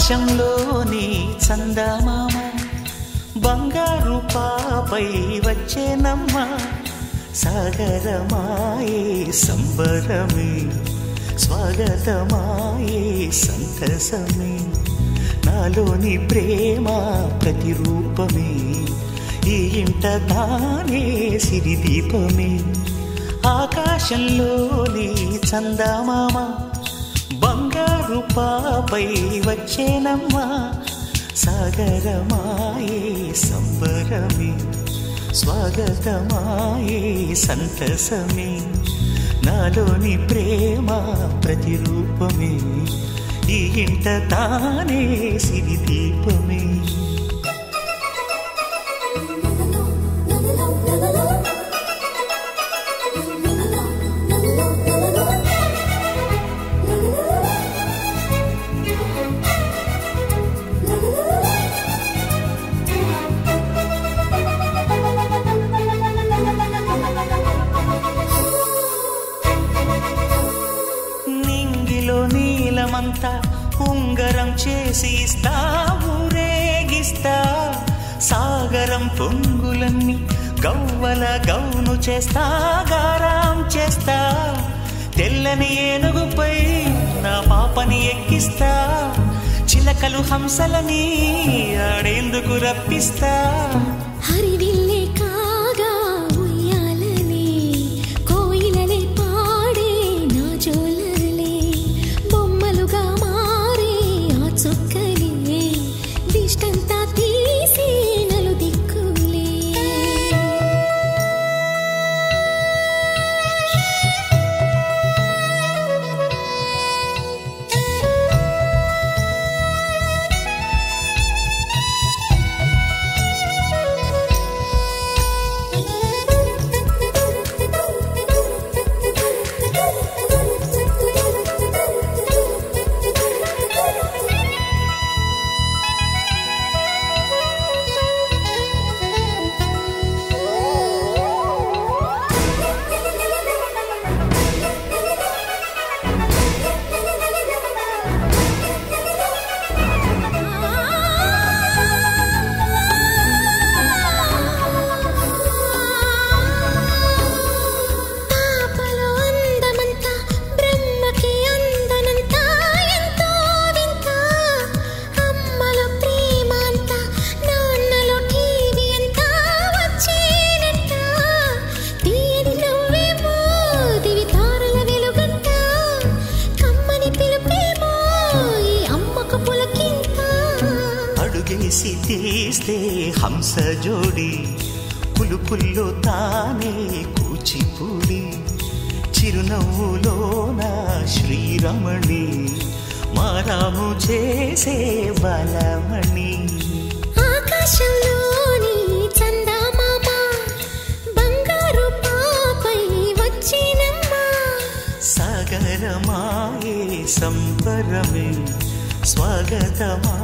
ఆకాశంలోని చందమామ బంగారు పాపై వచ్చేనమ్మ సాగరమాయే సంబరమే స్వాగతమాయే సంతసమే నాలోని ప్రేమ ప్రతిరూపమే ఈ ఇంట తానే సిరిదీపమే ఆకాశంలోని చందమామ బంగారు పాపై వచ్చేనమ్మ సాగరమాయే సంబరమే స్వాగతమాయే సంతసమే నాలోని ప్రేమ ప్రతిరూపమే ఈ ఇంట తానే సిరిదీపమే నీలమంతా ఉంగరం చేసి ఇస్తా ఊరేగిస్తా సాగరం పొంగులన్నీ గవ్వల గౌను చేస్తా గారాం చేస్తా తెల్లని ఏనుగుపై నా పాపని ఎక్కిస్తా చిలకలు హంసలని ఆడేందుకు రప్పిస్తా హరివిల్లే కాగా ఉయ్యాలనే కోయిలలే పాడే నా జోలలే బొమ్మలుగా మారే ఆ చొక్కలే దిష్టంతా తీసి నలు దిక్కులే అడుగేసి తీస్తే హంస జోడి పులుపుల్లో తానే కూచిపూడి చిరునవ్వులోన శ్రీరమణి మారాము చేసే బలమణి ఆకాశంలోని చందమామ బంగారు పాపై వచ్చినమ్మ సాగరమాయే సంబరమే స్వాగతమా